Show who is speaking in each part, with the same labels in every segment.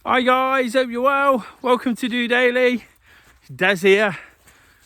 Speaker 1: Hi guys, hope you're well. Welcome to DOdaily. Des here.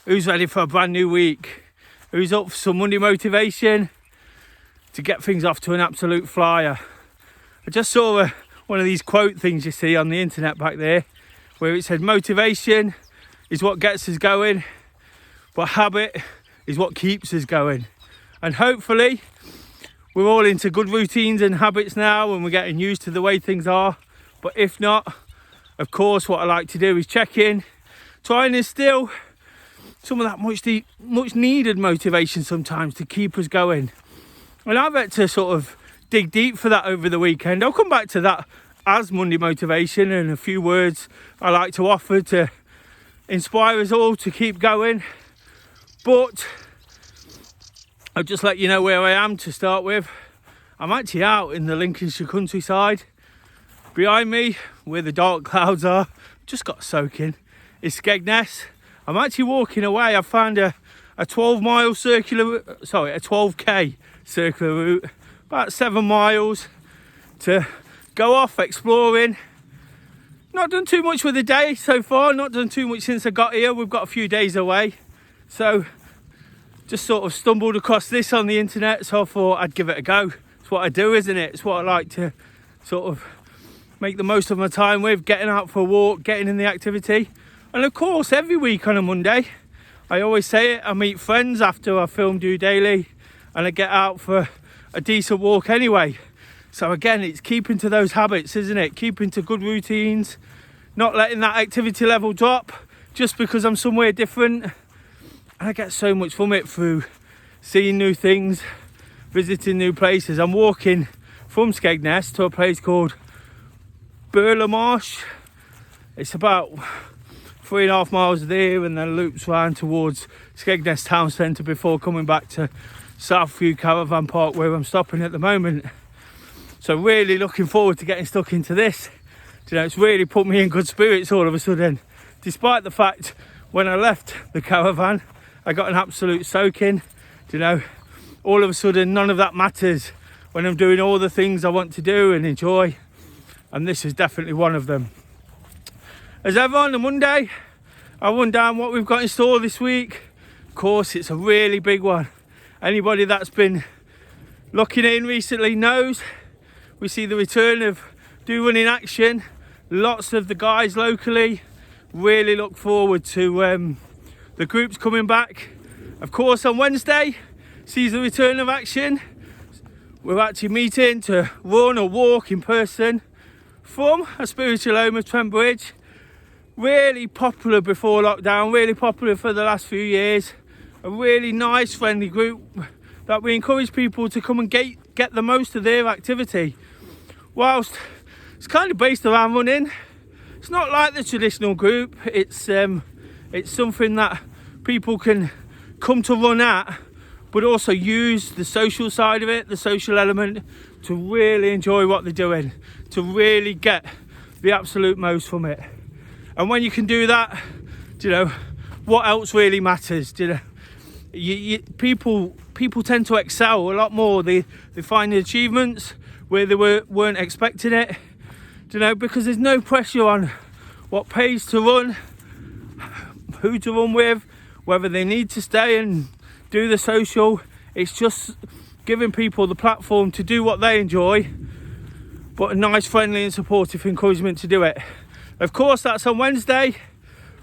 Speaker 1: Who's ready for a brand new week? Who's up for some Monday motivation to get things off to an absolute flyer? I just saw one of these quote things you see on the internet back there, where it said motivation is what gets us going, but habit is what keeps us going. And hopefully we're all into good routines and habits now and we're getting used to the way things are. But if not, of course, what I like to do is check in, try and instill some of that much needed motivation sometimes to keep us going. And I've had to sort of dig deep for that over the weekend. I'll come back to that as Monday motivation and a few words I like to offer to inspire us all to keep going. But I'll just let you know where I am to start with. I'm actually out in the Lincolnshire countryside. Behind me, where the dark clouds are, just got soaking, is Skegness. I'm actually walking away. I found a 12k circular route, about 7 miles to go off exploring. Not done too much with the day so far, not done too much since I got here. We've got a few days away. So just sort of stumbled across this on the internet, so I thought I'd give it a go. It's what I do, isn't it? It's what I like to sort of make the most of my time with, getting out for a walk, getting in the activity. And of course, every week on a Monday, I always say it, I meet friends after I film DOdaily and I get out for a decent walk anyway. So again, it's keeping to those habits, isn't it? Keeping to good routines, not letting that activity level drop just because I'm somewhere different. And I get so much from it through seeing new things, visiting new places. I'm walking from Skegness to a place called Marsh. It's about 3.5 miles there and then loops round towards Skegness town centre before coming back to Southview Caravan Park where I'm stopping at the moment. So really looking forward to getting stuck into this. You know, it's really put me in good spirits all of a sudden, despite the fact when I left the caravan I got an absolute soaking. You know, all of a sudden none of that matters when I'm doing all the things I want to do and enjoy. And this is definitely one of them. As ever on a Monday, I run down what we've got in store this week. Of course, it's a really big one. Anybody that's been looking in recently knows we see the return of Do Run in action. Lots of the guys locally really look forward to the groups coming back. Of course, on Wednesday sees the return of action. We're actually meeting to run or walk in person from a spiritual home of Trent Bridge. Really popular before lockdown, really popular for the last few years. A really nice, friendly group that we encourage people to come and get the most of their activity. Whilst it's kind of based around running, it's not like the traditional group. It's something that people can come to run at, but also use the social side of it, the social element, to really enjoy what they're doing, to really get the absolute most from it. And when you can do that, you know, what else really matters? You know, people tend to excel a lot more. They find the achievements where they weren't expecting it, you know, because there's no pressure on what pays to run, who to run with, whether they need to stay and do the social. It's just giving people the platform to do what they enjoy, but a nice, friendly and supportive encouragement to do it. Of course, that's on Wednesday,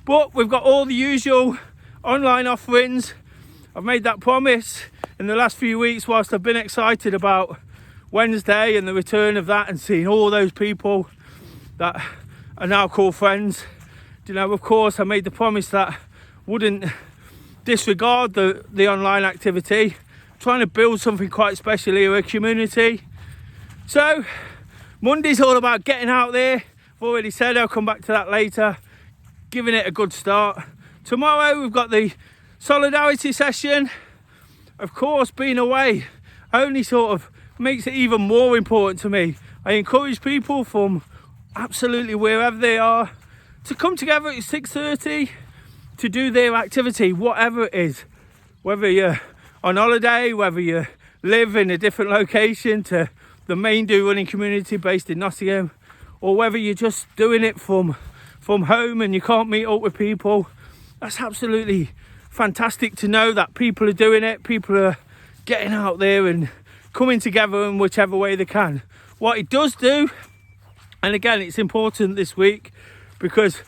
Speaker 1: but we've got all the usual online offerings. I've made that promise in the last few weeks whilst I've been excited about Wednesday and the return of that and seeing all those people that are now called friends. You know, of course, I made the promise that wouldn't disregard the online activity, trying to build something quite special here, a community. So Monday's all about getting out there. I've already said I'll come back to that later, giving it a good start. Tomorrow we've got the solidarity session. Of course, being away only sort of makes it even more important to me. I encourage people from absolutely wherever they are to come together at 6:30 to do their activity, whatever it is, whether you're on holiday, whether you live in a different location to the main Do running community based in Nottingham, or whether you're just doing it from home and you can't meet up with people, that's absolutely fantastic to know that people are doing it. People are getting out there and coming together in whichever way they can. What it does do, and again, it's important this week because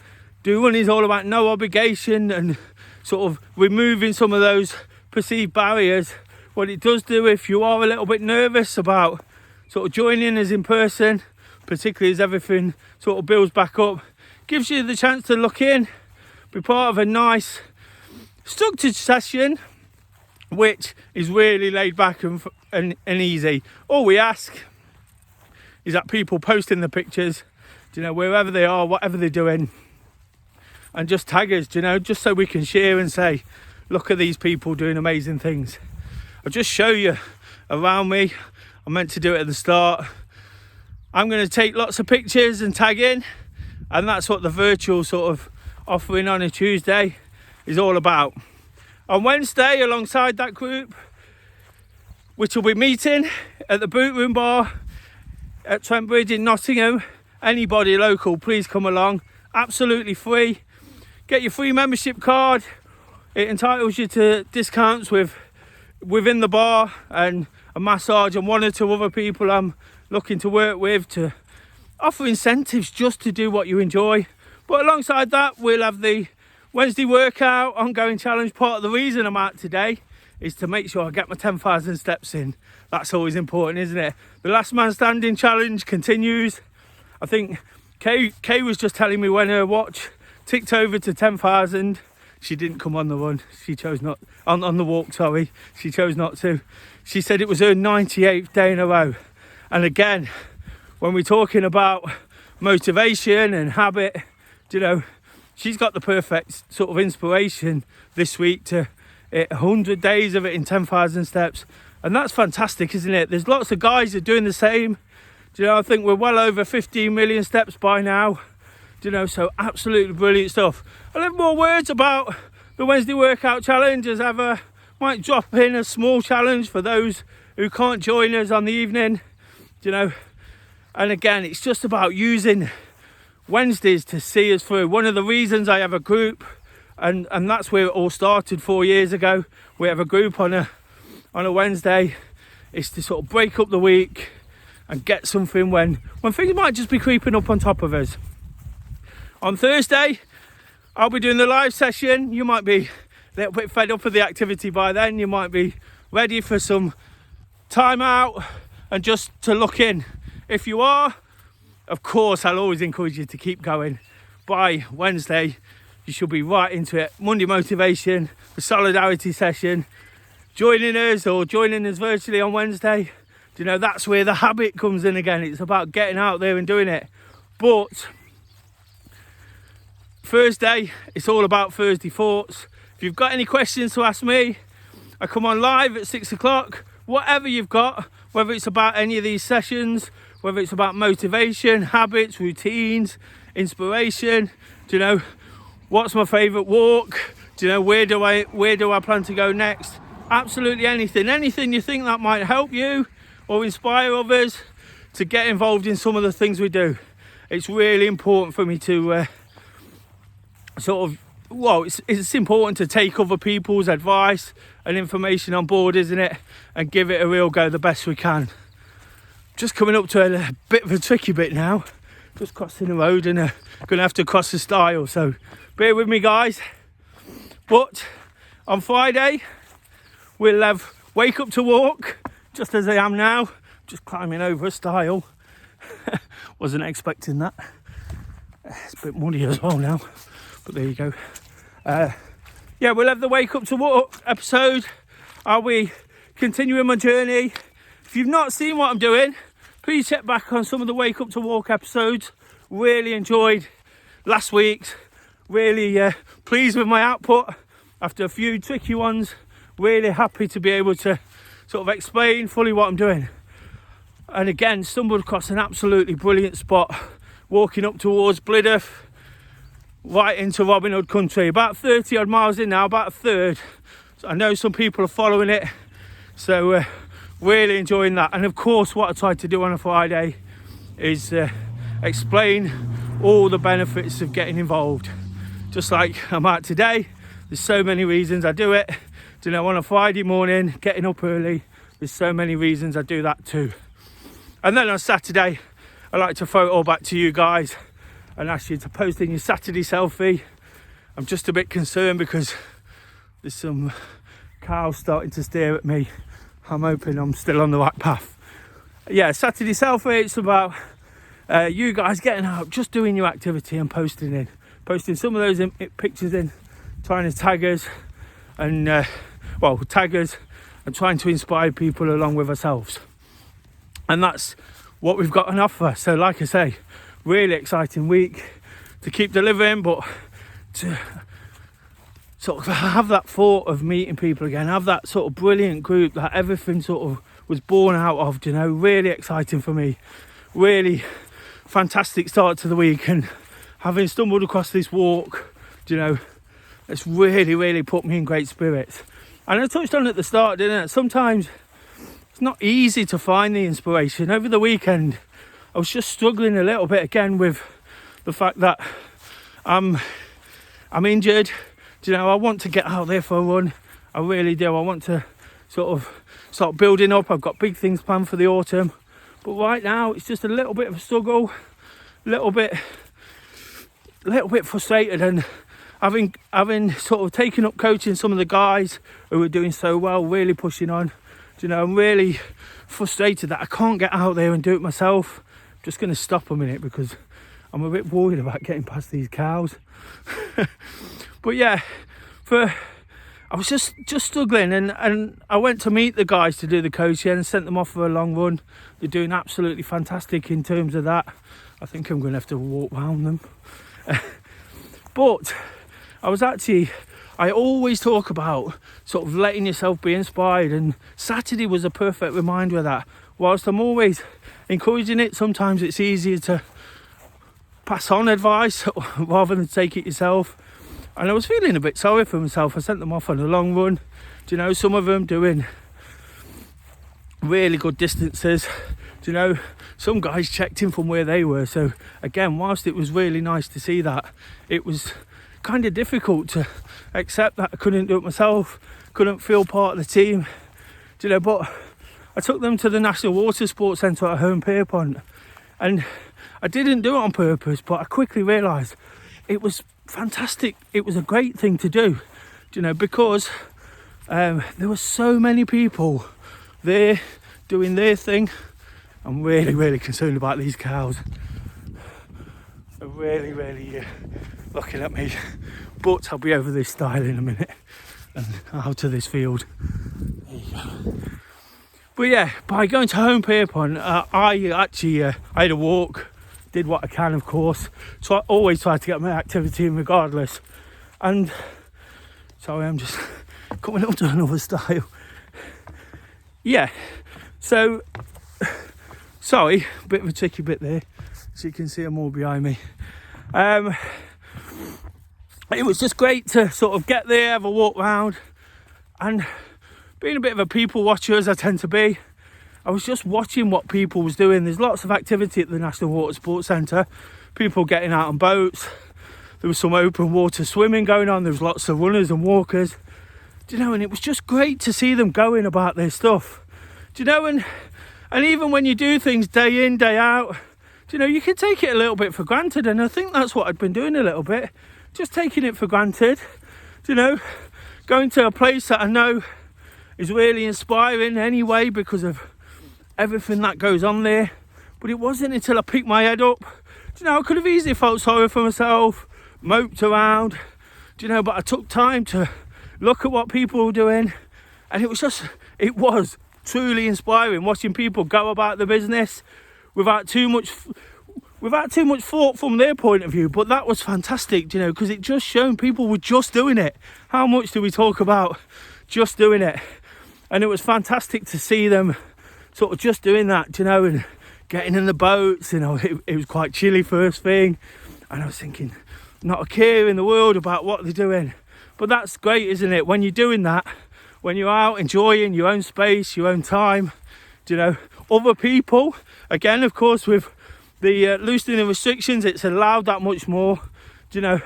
Speaker 1: Do Running is all about no obligation and sort of removing some of those perceived barriers. What it does do, if you are a little bit nervous about sort of joining us in person, particularly as everything sort of builds back up, gives you the chance to look in, be part of a nice structured session, which is really laid back and easy. All we ask is that people posting the pictures, wherever they are, whatever they're doing, and just tag us, just so we can share and say, look at these people doing amazing things. I'll just show you around me. I meant to do it at the start. I'm going to take lots of pictures and tag in, and that's what the virtual sort of offering on a Tuesday is all about. On Wednesday, alongside that group, which will be meeting at the Boot Room Bar at Trent Bridge in Nottingham. Anybody local, please come along. Absolutely free. Get your free membership card. It entitles you to discounts within the bar and a massage, and one or two other people I'm looking to work with to offer incentives just to do what you enjoy. But alongside that, we'll have the Wednesday workout, ongoing challenge. Part of the reason I'm out today is to make sure I get my 10,000 steps in. That's always important, isn't it? The last man standing challenge continues. I think Kay was just telling me when her watch ticked over to 10,000. She didn't come on the run. She chose not, on the walk, sorry. She chose not to. She said it was her 98th day in a row. And again, when we're talking about motivation and habit, she's got the perfect sort of inspiration this week to 100 days of it in 10,000 steps. And that's fantastic, isn't it? There's lots of guys that are doing the same. I think we're well over 15 million steps by now. So absolutely brilliant stuff. I'll have more words about the Wednesday workout challenge as ever. Might drop in a small challenge for those who can't join us on the evening. And again, it's just about using Wednesdays to see us through. One of the reasons I have a group, and that's where it all started 4 years ago. We have a group on a Wednesday, is to sort of break up the week and get something when things might just be creeping up on top of us. On Thursday, I'll be doing the live session. You might be a little bit fed up with the activity by then. You might be ready for some time out and just to look in. If you are, of course, I'll always encourage you to keep going. By Wednesday, you should be right into it. Monday motivation, the solidarity session, joining us virtually on Wednesday. That's where the habit comes in again. It's about getting out there and doing it. But Thursday, it's all about Thursday thoughts. If you've got any questions to ask me, I come on live at 6 o'clock. Whatever you've got, whether it's about any of these sessions, whether it's about motivation, habits, routines, inspiration, what's my favourite walk, where do I plan to go next? Absolutely anything you think that might help you or inspire others to get involved in some of the things we do. It's really important for me to it's important to take other people's advice and information on board, isn't it? And give it a real go the best we can. Just coming up to a bit of a tricky bit now. Just crossing the road and going to have to cross the stile. So bear with me, guys. But on Friday, we'll have wake up to walk, just as I am now. Just climbing over a stile. Wasn't expecting that. It's a bit muddy as well now. But there you go. We'll have the Wake Up to Walk episode. I'll be continuing my journey. If you've not seen what I'm doing, please check back on some of the Wake Up to Walk episodes. Really enjoyed last week's. Really pleased with my output after a few tricky ones. Really happy to be able to sort of explain fully what I'm doing. And again, stumbled across an absolutely brilliant spot. Walking up towards Blidderth, right into Robin Hood country, about 30 odd miles in now, about a third. So I know some people are following it, so really enjoying that. And of course, what I tried to do on a Friday is explain all the benefits of getting involved. Just like I'm at today, there's so many reasons I do it. You know, on a Friday morning, getting up early, there's so many reasons I do that too. And then on Saturday, I like to throw it all back to you guys and ask you to post in your Saturday selfie. I'm just a bit concerned because there's some cows starting to stare at me. I'm hoping I'm still on the right path. Yeah, Saturday selfie, it's about you guys getting out, just doing your activity and posting some of those pictures in, trying to tag us and trying to inspire people along with ourselves. And that's what we've got on offer. So like I say, really exciting week to keep delivering, but to sort of have that thought of meeting people again, have that sort of brilliant group that everything sort of was born out of, you know, really exciting for me. Really fantastic start to the week, and having stumbled across this walk, you know, it's really put me in great spirits. And I touched on it at the start, didn't it? Sometimes it's not easy to find the inspiration. Over the weekend, I was just struggling a little bit again with the fact that I'm injured. Do you know, I want to get out there for a run. I really do. I want to sort of start building up. I've got big things planned for the autumn. But right now, it's just a little bit of a struggle, a little bit frustrated, and having sort of taken up coaching some of the guys who are doing so well, really pushing on. You know, I'm really frustrated that I can't get out there and do it myself. I'm just going to stop a minute because I'm a bit worried about getting past these cows. But yeah, I was just struggling, and I went to meet the guys to do the coaching and sent them off for a long run. They're doing absolutely fantastic in terms of that. I think I'm going to have to walk round them. But I always talk about sort of letting yourself be inspired, and Saturday was a perfect reminder of that. Whilst I'm always encouraging it, sometimes it's easier to pass on advice rather than take it yourself. And I was feeling a bit sorry for myself. I sent them off on a long run. Do you know, some of them doing really good distances. Do you know, some guys checked in from where they were. So again, whilst it was really nice to see that, it was kind of difficult to accept that I couldn't do it myself, couldn't feel part of the team. Do you know, but I took them to the National Water Sports Centre at Home Pierpont, and I didn't do it on purpose, but I quickly realised it was fantastic. It was a great thing to do, you know, because there were so many people there doing their thing. I'm really concerned about these cows. They're really looking at me, but I'll be over this stile in a minute and out to this field. There you go. But yeah, by going to Home Pierpont, I had a walk. Did what I can, of course. So I always try to get my activity in regardless. And sorry, I'm just coming up to another stile. Yeah, so sorry, a bit of a tricky bit there. As you can see, I'm all behind me. It was just great to sort of get there, have a walk round, and being a bit of a people watcher as I tend to be, I was just watching what people was doing. There's lots of activity at the National Water Sports Centre. People getting out on boats. There was some open water swimming going on. There was lots of runners and walkers. Do you know, and it was just great to see them going about their stuff. Do you know, and even when you do things day in, day out, do you know, you can take it a little bit for granted. And I think that's what I'd been doing a little bit. Just taking it for granted. Do you know, going to a place that I know is really inspiring anyway because of everything that goes on there. But it wasn't until I picked my head up. Do you know, I could have easily felt sorry for myself, moped around, do you know, but I took time to look at what people were doing, and it was truly inspiring watching people go about the business without too much thought from their point of view. But that was fantastic, you know, because it just shown people were just doing it. How much do we talk about just doing it? And it was fantastic to see them sort of just doing that, you know, and getting in the boats. You know, it was quite chilly first thing, and I was thinking, not a care in the world about what they're doing. But that's great, isn't it, when you're doing that, when you're out enjoying your own space, your own time, you know, other people, again, of course, with the loosening of restrictions, it's allowed that much more. Do you know,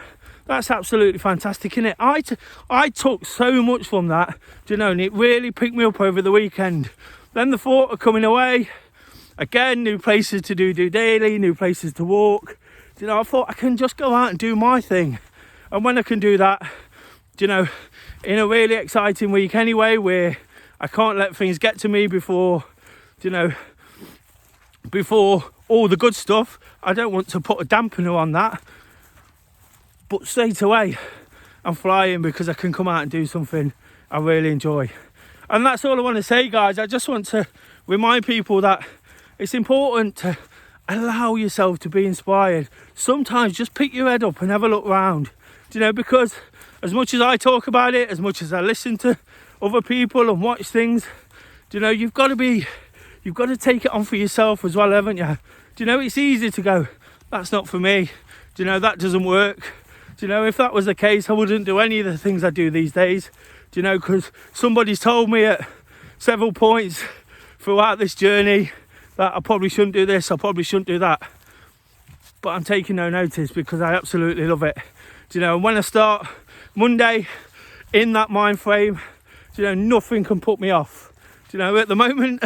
Speaker 1: that's absolutely fantastic, isn't it? I took so much from that, do you know, and it really picked me up over the weekend. Then the thought of coming away, again, new places to do daily, new places to walk. Do you know, I thought I can just go out and do my thing. And when I can do that, do you know, in a really exciting week anyway, where I can't let things get to me before, do you know, before all the good stuff. I don't want to put a dampener on that. But straight away, I'm flying because I can come out and do something I really enjoy. And that's all I want to say, guys. I just want to remind people that it's important to allow yourself to be inspired. Sometimes just pick your head up and have a look around. Do you know, because as much as I talk about it, as much as I listen to other people and watch things, do you know, you've got to take it on for yourself as well, haven't you? Do you know, it's easy to go, that's not for me. Do you know, that doesn't work. Do you know, if that was the case, I wouldn't do any of the things I do these days. Do you know, because somebody's told me at several points throughout this journey that I probably shouldn't do this, I probably shouldn't do that. But I'm taking no notice because I absolutely love it. Do you know, and when I start Monday in that mind frame, do you know, nothing can put me off. Do you know, at the moment,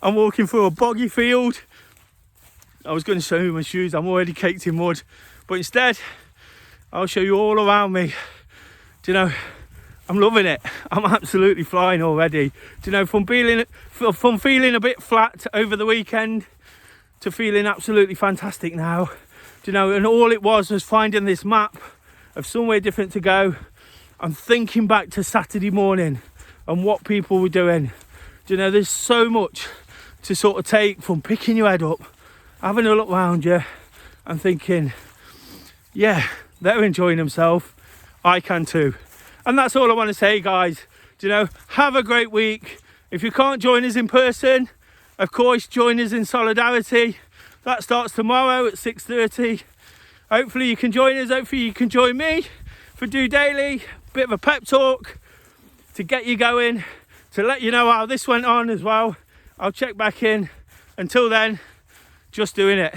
Speaker 1: I'm walking through a boggy field. I was going to show you my shoes, I'm already caked in mud. But instead, I'll show you all around me. Do you know, I'm loving it. I'm absolutely flying already. Do you know, from feeling a bit flat over the weekend to feeling absolutely fantastic now. Do you know, and all it was finding this map of somewhere different to go. I'm thinking back to Saturday morning and what people were doing. Do you know, there's so much to sort of take from picking your head up, having a look around you and thinking, yeah, they're enjoying themselves, I can too. And that's all I want to say, guys. Do you know, have a great week. If you can't join us in person, of course, join us in solidarity. That starts tomorrow at 6:30. Hopefully you can join us, hopefully you can join me for DOdaily. Bit of a pep talk to get you going, to let you know how this went on as well. I'll check back in. Until then, just doing it.